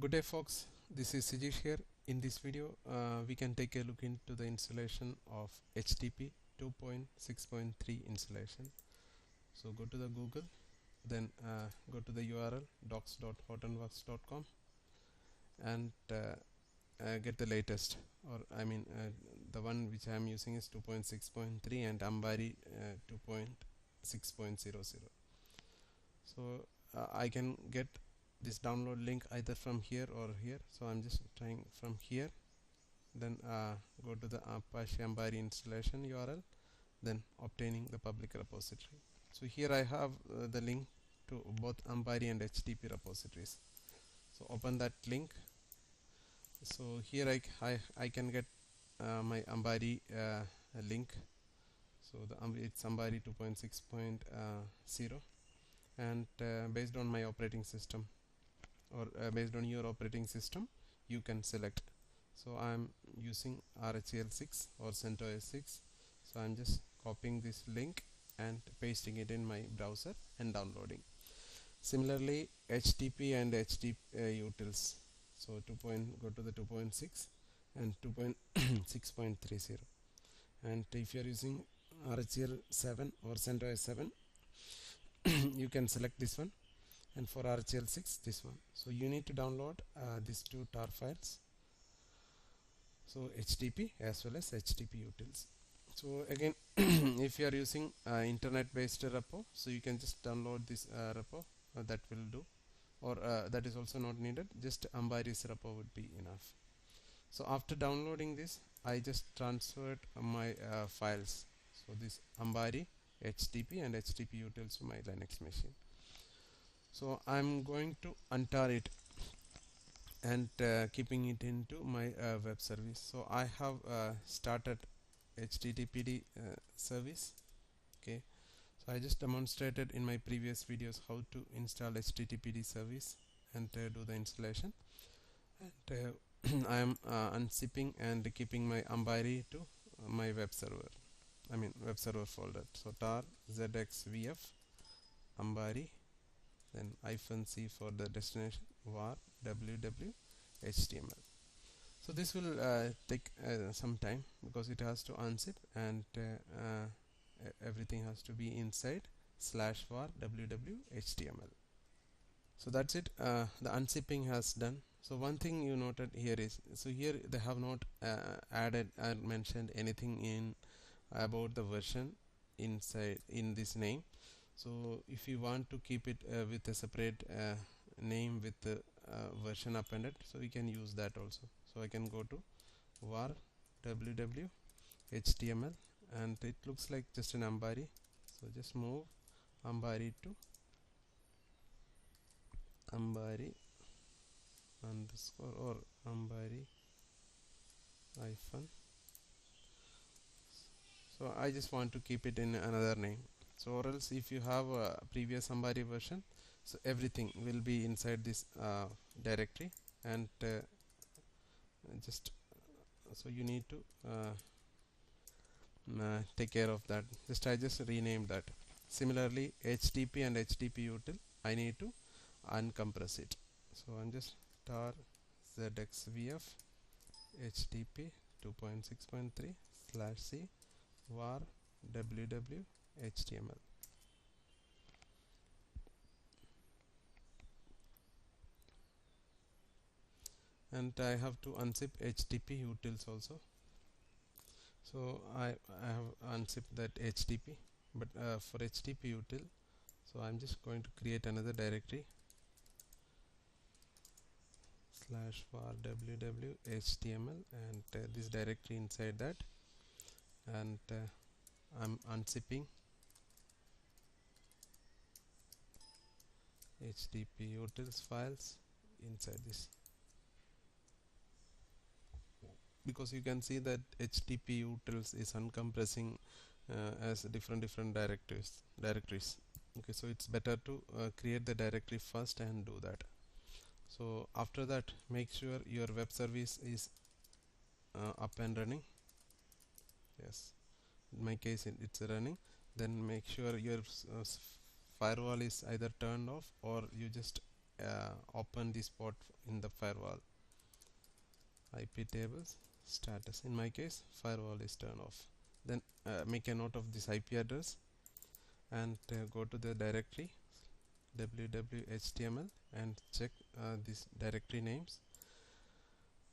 Good day folks, this is Sijish here. In this video we can take a look into the installation of HDP 2.6.3 installation. So go to the Google, then go to the URL docs.hortonworks.com and get the latest, or the one which I am using is 2.6.3 and Ambari 2.6.00. So I can get this download link either from here or here, so I'm just trying from here. Then go to the Apache Ambari installation URL, then obtaining the public repository. So here I have the link to both Ambari and HDP repositories. So open that link. So here I can get my Ambari link. So it's Ambari 2.6.0 and based on my operating system, or based on your operating system, you can select. So I'm using RHEL6 or CentOS 6, so I'm just copying this link and pasting it in my browser and downloading. Similarly, HDP and HDP utils. So go to the 2.6 and 2.6.30, and if you are using RHEL7 or CentOS 7 you can select this one, and for RHEL6 this one. So you need to download these two tar files, so HDP as well as HDP utils. So again if you are using internet based repo, so you can just download this repo, that will do, or that is also not needed, just Ambari's repo would be enough. So after downloading this, I just transferred my files, so this Ambari, HDP and HDP utils to my Linux machine. So I'm going to untar it and keeping it into my web service. So I have started HTTPD service. Okay, so I just demonstrated in my previous videos how to install HTTPD service and do the installation, and I am unzipping and keeping my Ambari to my web server, web server folder. So tar zxvf Ambari, then -c for the destination, var ww html. So this will take some time because it has to unzip and everything has to be inside /var ww html. So that's it, the unzipping has done. So one thing you noted here is, so here they have not added or mentioned anything in about the version inside in this name. So if you want to keep it with a separate name with the version appended, so we can use that also. So I can go to var ww html, and it looks like just an Ambari, so just move Ambari to Ambari underscore or Ambari hyphen. So I just want to keep it in another name. So or else if you have a previous Ambari version, so everything will be inside this directory, and just so you need to take care of that. I just renamed that. Similarly, HDP and HDP util, I need to uncompress it. So I'm just tar zxvf HDP 2.6.3 /c var ww html. And I have to unzip HDP utils also. So I have unzipped that HDP, but for HDP util, so I'm just going to create another directory /var ww html, and this directory inside that, and I'm unzipping HDP utils files inside this, because you can see that HDP utils is uncompressing as different directories. Okay, so it's better to create the directory first and do that. So after that, make sure your web service is up and running. Yes, in my case it's running. Then make sure your firewall is either turned off, or you just open this port in the firewall. IP tables status. In my case, firewall is turned off. Then make a note of this IP address and go to the directory www.html and check these directory names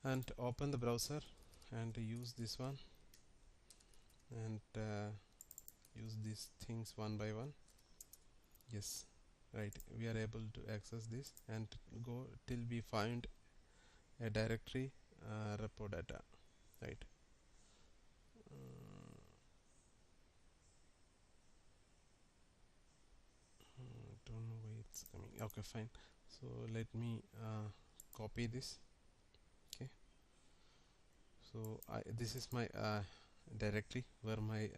and open the browser and use this one and use these things one by one. Yes, right, we are able to access this and go till we find a directory repo data, right. Don't know why it's coming. Okay, fine. So let me copy this. Okay, so this is my directory where my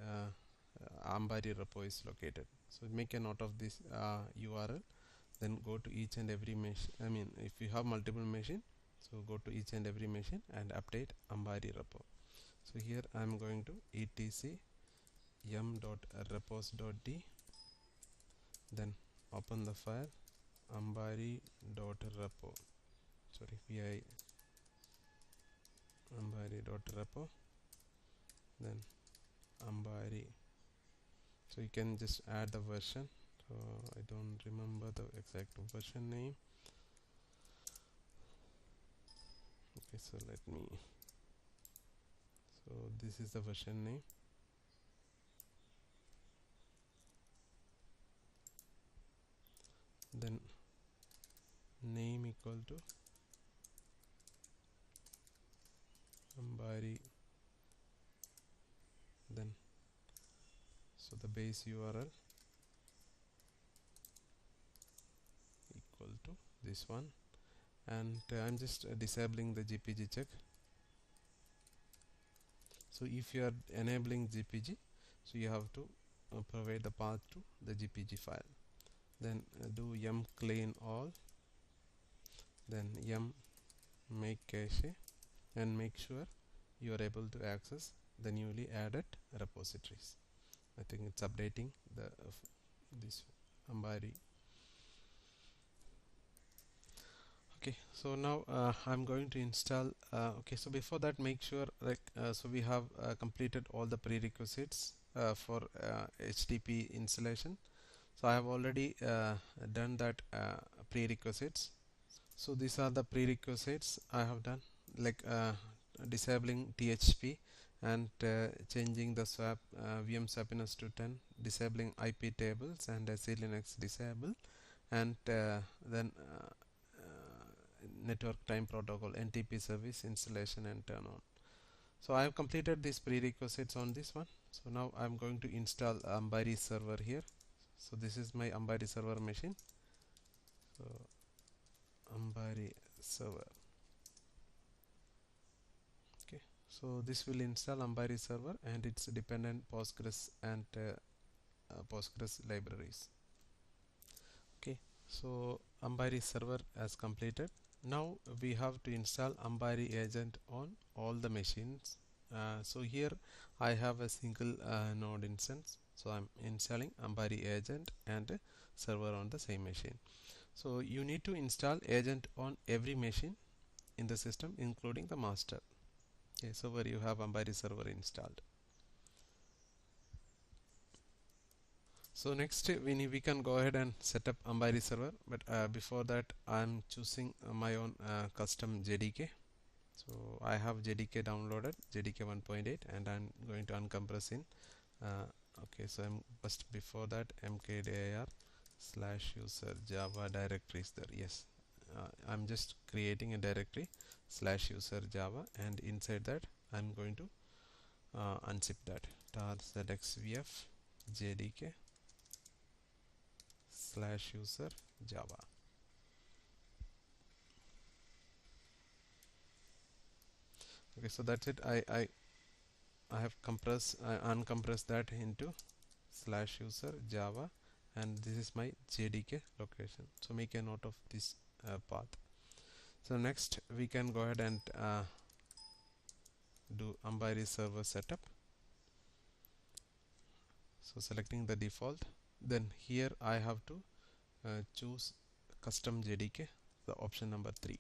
Ambari repo is located. So make a note of this URL, then go to each and every machine. I mean, if you have multiple machine, so go to each and every machine and update Ambari repo. So here I am going to etc yum.repos.d, then open the file ambari.repo, sorry, vi ambari.repo, then ambari. So you can just add the version. So I don't remember the exact version name. Okay, so let me, so this is the version name. Then name equal to Ambari, then so the base URL equal to this one, and I'm just disabling the GPG check. So if you are enabling GPG, so you have to provide the path to the GPG file. Then do yum clean all, then yum make cache, and make sure you are able to access the newly added repositories. I think it's updating the this Ambari. Okay, so now I'm going to install. Okay, so before that, make sure like so we have completed all the prerequisites for HDP installation. So I have already done that prerequisites. So these are the prerequisites I have done, like disabling THP and changing the swap VM swappiness to 10, disabling IP tables and CLinux disable, and then network time protocol NTP service installation and turn on. So I have completed these prerequisites on this one. So now I am going to install Ambari server here. So this is my Ambari server machine. So Ambari server. Okay, so this will install Ambari server and its dependent Postgres and Postgres libraries. Okay, so Ambari server has completed. Now we have to install Ambari agent on all the machines. So here I have a single node instance, so I'm installing Ambari agent and server on the same machine. So you need to install agent on every machine in the system, including the master. Okay, so where you have Ambari server installed. So next we can go ahead and set up Ambari server, but before that I'm choosing my own custom JDK. So I have JDK downloaded, JDK 1.8, and I'm going to uncompress in okay, so I'm first before that mkdir/user java directory is there. Yes, I'm just creating a directory /user java, and inside that I'm going to unzip that tar/xvf jdk /user java. Okay, so that's it. I have uncompressed that into /user java, and this is my JDK location. So make a note of this path. So next we can go ahead and do Ambari server setup. So selecting the default, then here I have to choose custom JDK. the option number 3,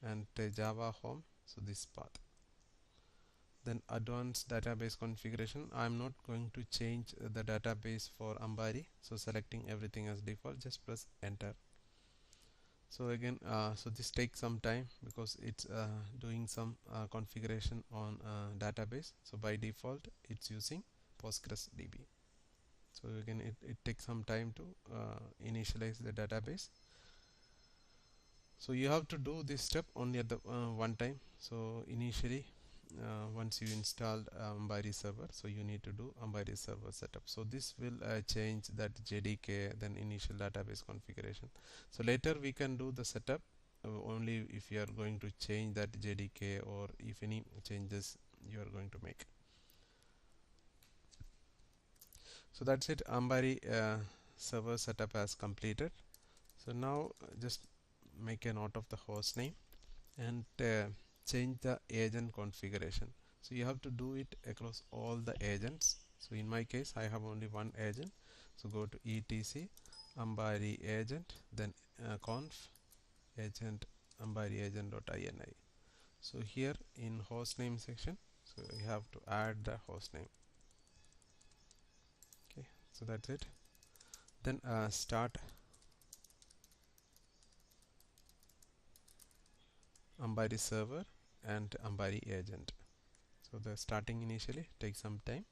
and Java home, so this path. Then advanced database configuration, I'm not going to change the database for Ambari, so selecting everything as default, just press enter. So again, so this takes some time because it's doing some configuration on database. So by default it's using PostgreSDB. So again, it takes some time to initialize the database. So you have to do this step only at the one time. So initially, once you installed Ambari server, so you need to do Ambari server setup. So this will change that JDK, then initial database configuration. So later we can do the setup only if you are going to change that JDK or if any changes you are going to make. So that's it. Ambari server setup has completed. So now just make a note of the host name and change the agent configuration. So you have to do it across all the agents. So in my case I have only one agent, so go to etc Ambari agent, then conf agent Ambari agent.ini. So here in hostname section, so you have to add the hostname. Okay, so that's it. Then start Ambari server and Ambari agent. So the starting initially takes some time.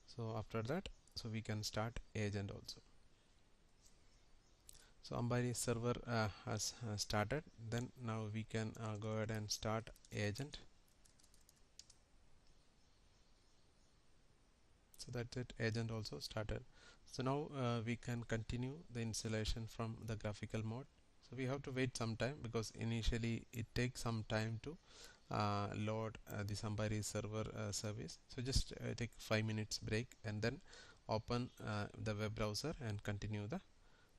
So after that, so we can start agent also. So Ambari server has started. Then now we can go ahead and start agent. So that's it, agent also started. So now we can continue the installation from the graphical mode. So we have to wait some time because initially it takes some time to load the Ambari server service. So just take 5 minutes break and then open the web browser and continue the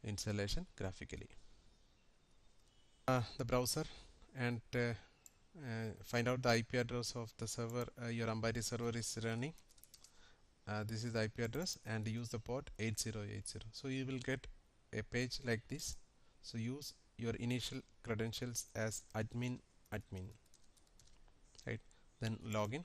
installation graphically. The browser and find out the IP address of the server your Ambari server is running. This is the IP address and use the port 8080. So you will get a page like this. So use your initial credentials as admin, right? Then login.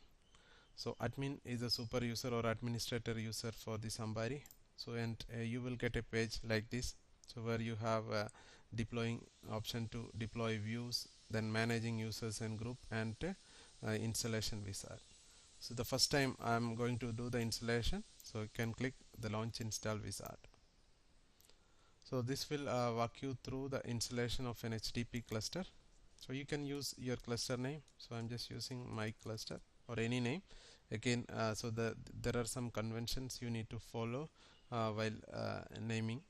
So admin is a super user or administrator user for this Ambari. So and you will get a page like this. So where you have deploying option to deploy views, then managing users and group, and installation wizard. So the first time I'm going to do the installation, so you can click the launch install wizard. So this will walk you through the installation of an HDP cluster. So you can use your cluster name. So I'm just using my cluster or any name. Again, so there are some conventions you need to follow while naming.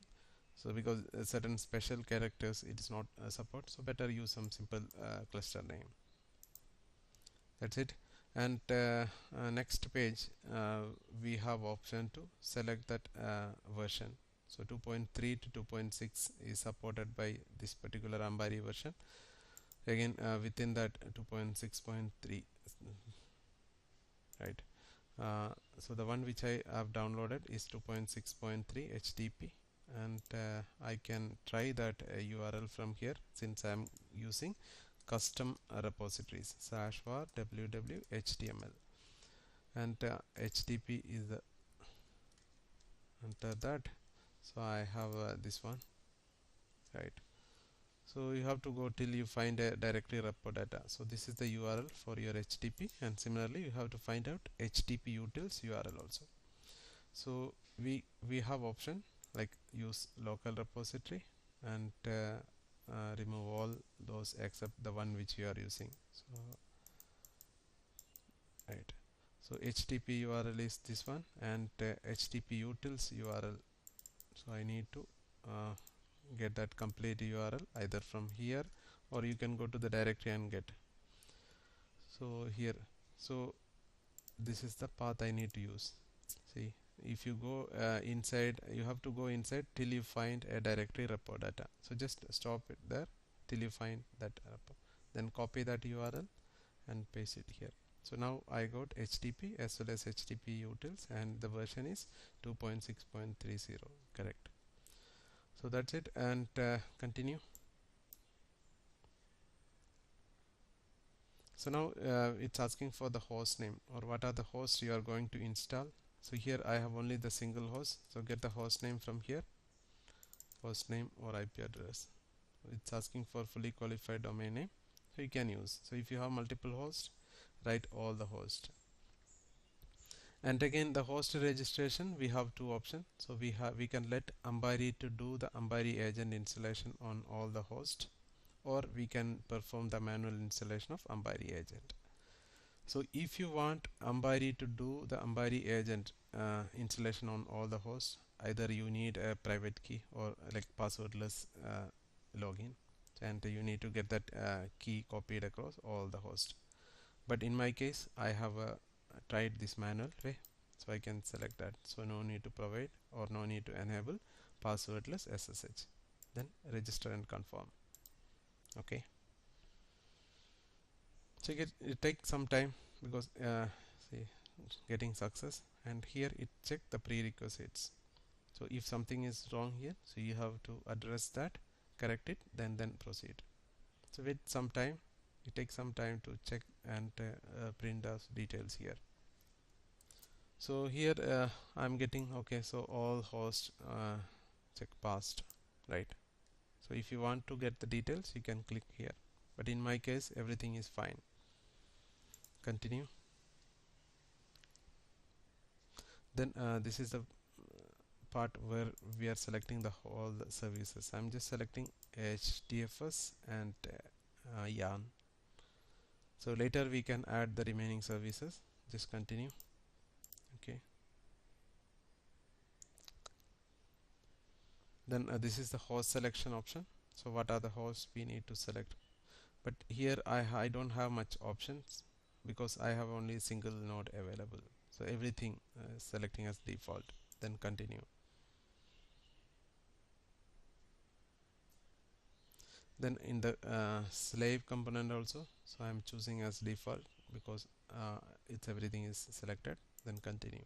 So because certain special characters it is not support, so better use some simple cluster name. That's it. And next page we have option to select that version. So 2.3 to 2.6 is supported by this particular Ambari version. Again within that 2.6.3, right? So the one which I have downloaded is 2.6.3 HDP, and I can try that URL from here since I am using custom repositories /var www html, and HDP is the enter that. So I have this one, right? So you have to go till you find a directory repo data. So this is the URL for your HDP, and similarly you have to find out HDP utils URL also. So we have option like use local repository and remove all those except the one which you are using. So right, so HTTP URL is this one, and HTTP utils URL. So I need to get that complete URL either from here or you can go to the directory and get. So here, so this is the path I need to use. See, if you go inside, you have to go inside till you find a directory repo data. So just stop it there till you find that repo, then copy that URL and paste it here. So now I got HTTP as well as HTTP utils, and the version is 2.6.30, correct. So that's it, and continue. So now it's asking for the host name, or what are the hosts you are going to install. So here I have only the single host, so get the host name from here, host name or IP address. It's asking for fully qualified domain name, so you can use. So if you have multiple hosts, write all the hosts. And again, the host registration, we have two options. So we can let Ambari to do the Ambari agent installation on all the hosts, or we can perform the manual installation of Ambari agent. So if you want Ambari to do the Ambari agent installation on all the hosts, either you need a private key or like passwordless login, and you need to get that key copied across all the hosts. But in my case, I have tried this manual way, so I can select that. So no need to provide or no need to enable passwordless SSH. Then register and confirm. Okay. So it takes some time because see, getting success, and here it check the prerequisites. So if something is wrong here, so you have to address that, correct it, then proceed. So with some time, it takes some time to check and print us details here. So here I'm getting okay. So all hosts check passed, right? So if you want to get the details, you can click here. But in my case, everything is fine. Continue. Then this is the part where we are selecting the all the services. I'm just selecting HDFS and yarn. So later we can add the remaining services. Just continue. Okay. Then this is the host selection option. So what are the hosts we need to select? But here I don't have much options because I have only single node available. So everything selecting as default. Then continue. Then in the slave component also, so I'm choosing as default because it's everything is selected. Then continue.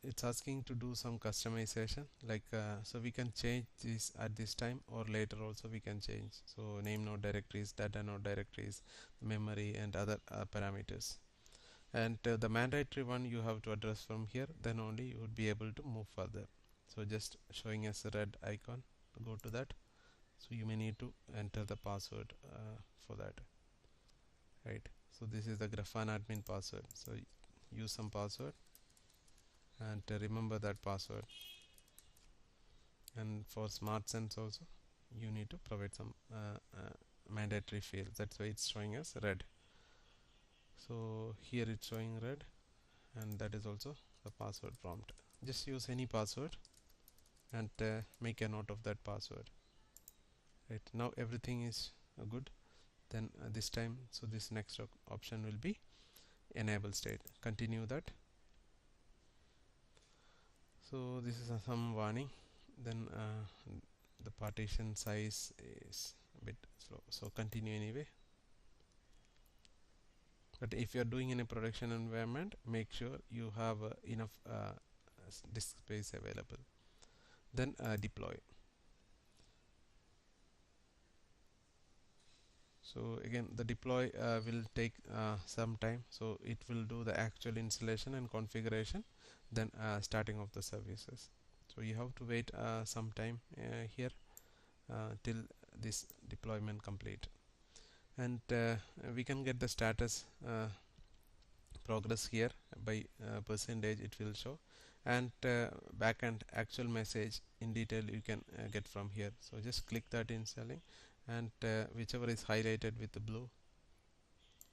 It's asking to do some customization, like so we can change this at this time, or later also we can change. So name node directories, data node directories, memory and other parameters. And the mandatory one you have to address from here, then only you would be able to move further. So just showing as a red icon, go to that. So you may need to enter the password for that, right? So this is the Grafana admin password. So use some password and remember that password. And for smart sense also, you need to provide some mandatory fields. That's why it's showing as red. So here it's showing red, and that is also the password prompt. Just use any password and make a note of that password. Right now everything is good. Then this time, so this next option will be enable state. Continue that. So this is some warning. Then the partition size is a bit slow, so continue anyway. But if you are doing in a production environment, make sure you have enough disk space available. Then deploy. So again, the deploy will take some time, so it will do the actual installation and configuration, then starting of the services. So you have to wait some time here till this deployment complete. And we can get the status progress here by percentage it will show, and backend actual message in detail you can get from here. So just click that installing, and whichever is highlighted with the blue,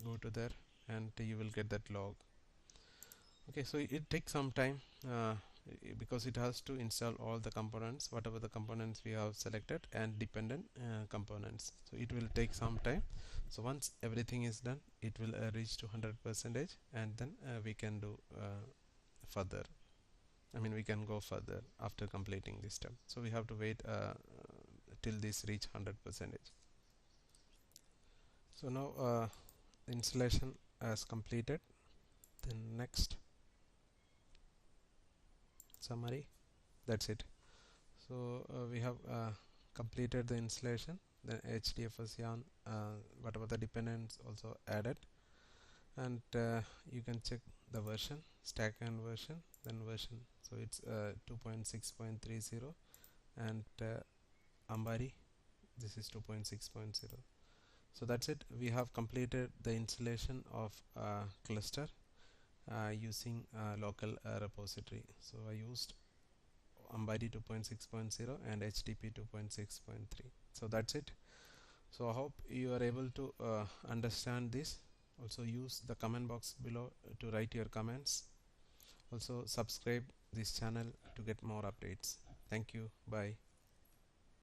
go to there and you will get that log. Okay, so it takes some time because it has to install all the components, whatever the components we have selected, and dependent components. So it will take some time. So once everything is done, it will reach to 100%, and then we can do further. I mean, we can go further after completing this step. So we have to wait till this reach 100%. So now installation has completed. Then next, summary. That's it. So we have completed the installation. Then HDFS yarn, whatever the dependents also added, and you can check the version, stack and version, then version. So it's 2.6.30, and Ambari, this is 2.6.0. So that's it. We have completed the installation of cluster using local repository. So I used Ambari 2.6.0 and HDP 2.6.3. So that's it. So I hope you are able to understand this. Also use the comment box below to write your comments. Also subscribe this channel to get more updates. Thank you. Bye.